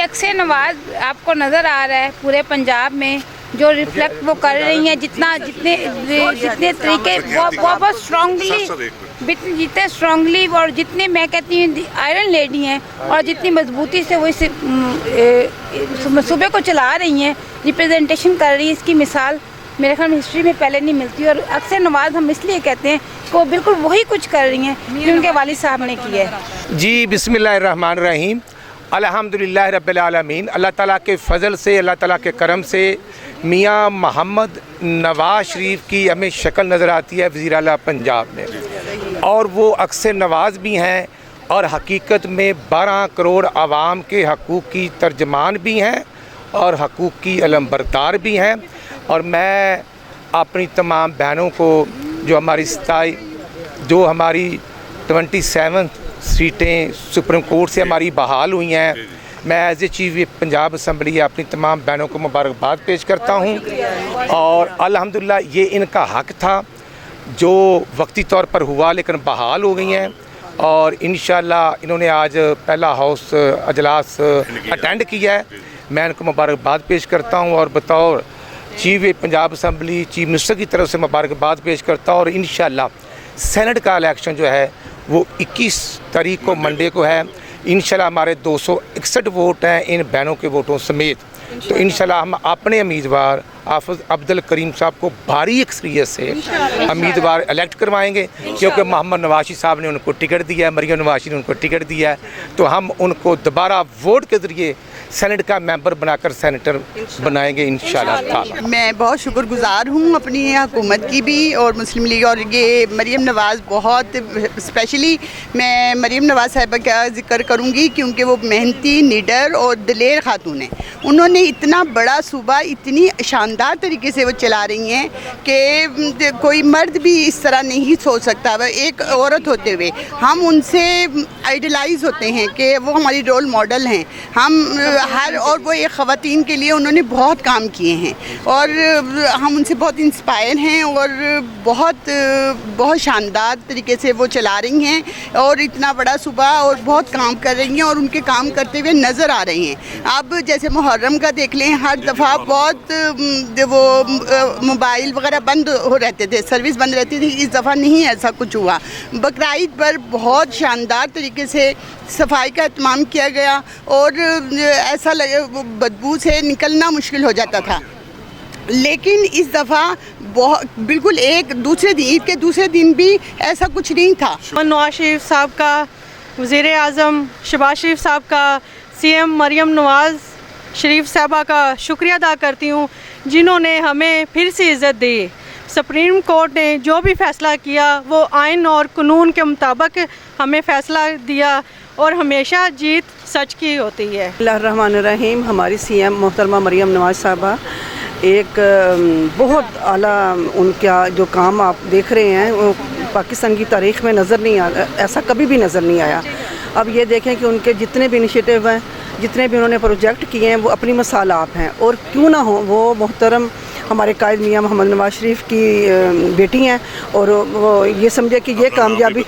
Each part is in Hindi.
अक्सर नवाज आपको नज़र आ रहा है पूरे पंजाब में जो रिफ्लेक्ट वो कर रही हैं, जितने तरीके वो बहुत स्ट्रांगली, जितने स्ट्रांगली और जितने मैं कहती हूँ आयरन लेडी हैं और जितनी मजबूती से वो इस सूबे को चला रही हैं, रिप्रेजेंटेशन कर रही है, इसकी मिसाल मेरे ख्याल में हिस्ट्री में पहले नहीं मिलती। और अक्सर नवाज हम इसलिए कहते हैं कि वो बिल्कुल वही कुछ कर रही हैं जो उनके वालिद साहब ने किया है। जी बिस्मिल्लाहिर्रहमानिर्रहीम, अल्हम्दुलिल्लाह रब्बिल आलमीन। अल्लाह ताला के फ़ज़ल से, अल्लाह ताला के करम से मियाँ मोहम्मद नवाज शरीफ की हमें शक्ल नज़र आती है वज़ीर आला पंजाब में, और वो अक्सर नवाज भी हैं और हकीकत में 12 करोड़ आवाम के हकूक़ की तर्जमान भी हैं और हकूक़ की अलमबरदार भी हैं। और मैं अपनी तमाम बहनों को जो हमारी 27 सीटें सुप्रीम कोर्ट से हमारी बहाल हुई हैं, मैं as a chief whip Punjab assembly अपनी तमाम बहनों को मुबारकबाद पेश करता हूं। और अल्हम्दुलिल्लाह ये इनका हक़ था जो वक्ती तौर पर हुआ, लेकिन बहाल हो गई हैं और इंशाअल्लाह इन्होंने आज पहला हाउस अजलास अटेंड किया है। मैं इनको मुबारकबाद पेश करता हूँ और बतौर chief whip Punjab assembly chief minister की तरफ से मुबारकबाद पेश करता हूँ। और इंशाअल्लाह सेनेट का इलेक्शन जो है वो 21 तारीख को मंडे को है। इंशाल्लाह हमारे 261 वोट हैं इन बहनों के वोटों समेत, तो इंशाल्लाह हम अपने उम्मीदवार हाफ़िज़ अब्दुल करीम साहब को भारी अक्सरियत से उम्मीदवार इलेक्ट करवाएंगे, क्योंकि मोहम्मद नवाज़ साहब ने उनको टिकट दिया है, मरियम नवाज़ ने उनको टिकट दिया है, तो हम उनको दोबारा वोट के ज़रिए सेनेट का मेंबर बनाकर सेनेटर बनाएंगे इंशाल्लाह। मैं बहुत शुक्रगुज़ार हूँ अपनी हुकूमत की भी और मुस्लिम लीग, और ये मरियम नवाज़ बहुत स्पेशली मैं मरियम नवाज़ साहिबा का जिक्र करूँगी क्योंकि वो मेहनती, निडर और दिलेर खातून हैं। उन्होंने इतना बड़ा सूबा इतनी शानदार तरीके से वो चला रही हैं कि कोई मर्द भी इस तरह नहीं सोच सकता। एक औरत होते हुए हम उनसे आइडलाइज होते हैं कि वो हमारी रोल मॉडल हैं। और वो एक ख़वातीन के लिए उन्होंने बहुत काम किए हैं और हम उनसे बहुत इंस्पायर हैं और बहुत शानदार तरीके से वो चला रही हैं और इतना बड़ा सूबा और बहुत काम कर रही हैं और उनके काम करते हुए नज़र आ रही हैं। अब जैसे मुहर्रम का देख लें, हर दफ़ा बहुत वो मोबाइल वगैरह बंद हो रहते थे, सर्विस बंद रहती थी। इस दफ़ा नहीं ऐसा कुछ हुआ। बकरीद पर बहुत शानदार तरीके से सफाई का एहतमाम किया गया और ऐसा लगे बदबू से निकलना मुश्किल हो जाता था, लेकिन इस दफ़ा बहुत बिल्कुल ईद के दूसरे दिन भी ऐसा कुछ नहीं था। नवाज शरीफ साहब का, वज़ीर आज़म शहबाज शरीफ साहब का, CM मरियम नवाज शरीफ साहबा का शुक्रिया अदा करती हूँ जिन्होंने हमें फिर से इज़्ज़त दी। सुप्रीम कोर्ट ने जो भी फ़ैसला किया वो आइन और कानून के मुताबिक हमें फ़ैसला दिया और हमेशा जीत सच की होती है। बिस्मिल्लाहिर्रहमानिर्रहीम। हमारी CM मोहतरमा मरियम नवाज साहबा एक बहुत आला, उनका जो काम आप देख रहे हैं वो पाकिस्तान की तारीख़ में नज़र नहीं आया, ऐसा कभी भी नज़र नहीं आया। अब ये देखें कि उनके जितने भी इनिशिएटिव हैं, जितने भी उन्होंने प्रोजेक्ट किए हैं, वो अपनी मिसाल आप हैं। और क्यों ना हो, वो मोहतरम हमारे कायद मियाँ मोहम्मद नवाज शरीफ की बेटी हैं और वो ये समझे कि ये कामयाबी।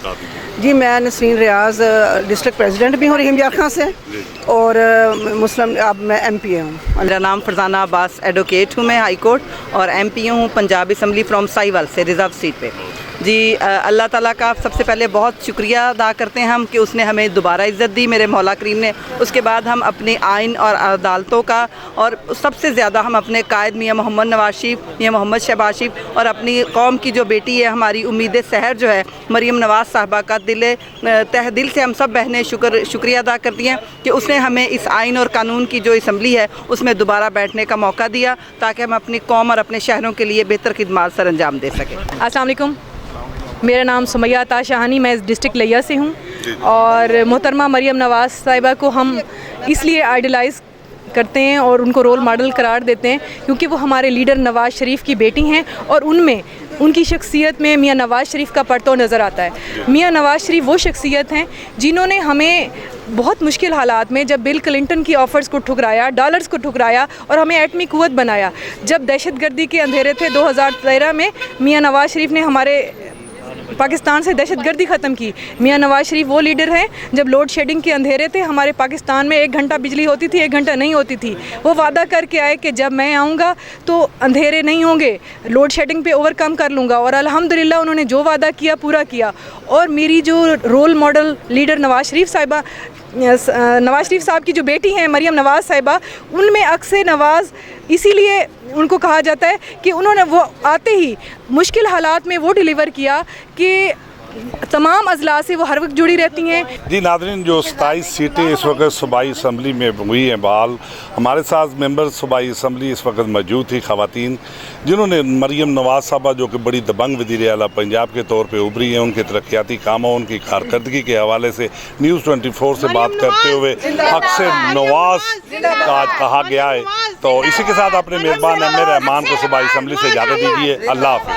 जी मैं नसरीन रियाज़ डिस्ट्रिक्ट प्रेसिडेंट भी हूँ रहीम यार खां से और मुस्लिम अब मैं MP हूँ। मेरा नाम फरजाना अब्बास एडवोकेट हूँ, मैं हाई कोर्ट और MP हूँ पंजाब असम्बली फ्रॉम साहिवाल से रिज़र्व सीट पे। जी अल्लाह ताला का सबसे पहले बहुत शुक्रिया अदा करते हैं हम कि उसने हमें दोबारा इज़्ज़त दी मेरे मौला करीम ने। उसके बाद हम अपने आइन और अदालतों का और सबसे ज़्यादा हम अपने कायद मियाँ मोहम्मद नवाज शरीफ, मियाँ मोहम्मद शहबाज शरीफ और अपनी कौम की जो बेटी है हमारी उम्मीद सहर जो है मरियम नवाज साहबा का तह दिल से हम सब बहनें शुक्रिया अदा करती हैं कि उसने हमें इस आइन और कानून की जो असम्बली है उसमें दोबारा बैठने का मौका दिया ताकि हम अपनी कौम और अपने शहरों के लिए बेहतर खिदमत सर अंजाम दे सकें। अस्सलाम वालेकुम, मेरा नाम सुमैया अता शाहानी, मैं डिस्ट्रिक्ट लिया से हूँ और मोहतरमा मरियम नवाज साहिबा को हम इसलिए आइडलाइज़ करते हैं और उनको रोल मॉडल करार देते हैं क्योंकि वो हमारे लीडर नवाज़ शरीफ की बेटी हैं और उनमें उनकी शख्सियत में मियाँ नवाज़ शरीफ का परतव नज़र आता है। मियाँ नवाज़ शरीफ वो शख्सियत हैं जिन्होंने हमें बहुत मुश्किल हालात में, जब बिल क्लिंटन की ऑफ़र्स को ठुकराया, डॉलर्स को ठुकराया और हमें एटमी कुव्वत बनाया, जब दहशतगर्दी के अंधेरे थे 2013 में, मियाँ नवाज़ शरीफ ने हमारे पाकिस्तान से दहशतगर्दी ख़त्म की। मियाँ नवाज़ शरीफ वो लीडर हैं, जब लोड शेडिंग के अंधेरे थे हमारे पाकिस्तान में 1 घंटा बिजली होती थी, 1 घंटा नहीं होती थी, वो वादा करके आए कि जब मैं आऊँगा तो अंधेरे नहीं होंगे, लोड शेडिंग पे ओवरकम कर लूँगा, और अल्हम्दुलिल्लाह उन्होंने जो वादा किया पूरा किया। और मेरी जो role model leader Nawaz Sharif साहब की जो बेटी हैं मरियम नवाज़ साहिबा, उनमें अक्स नवाज़ इसीलिए उनको कहा जाता है कि उन्होंने वो आते ही मुश्किल हालात में वो डिलीवर किया कि तमाम अजला से वो हर वक्त जुड़ी रहती हैं। जी नाज़रीन, जो 27 सीटें इस वक्त सूबाई असम्बली में हुई हैं बहाल, हमारे साथ मेंबर सूबाई असम्बली इस वक्त मौजूद थी ख़वातीन, जिन्होंने मरियम नवाज़ साहबा जो कि बड़ी दबंग वज़ीर आला पंजाब के तौर पे उभरी हैं, उनके तरक्याती कामों, उनकी कारकर्दगी के हवाले से न्यूज़ 24 से बात करते हुए अक्स नवाज़ का आज कहा गया है। तो इसी के साथ अपने मेज़बान एम ए रहमान को सूबाई असम्बली से इजाज़त दीजिए। अल्लाह हाफ़िज़।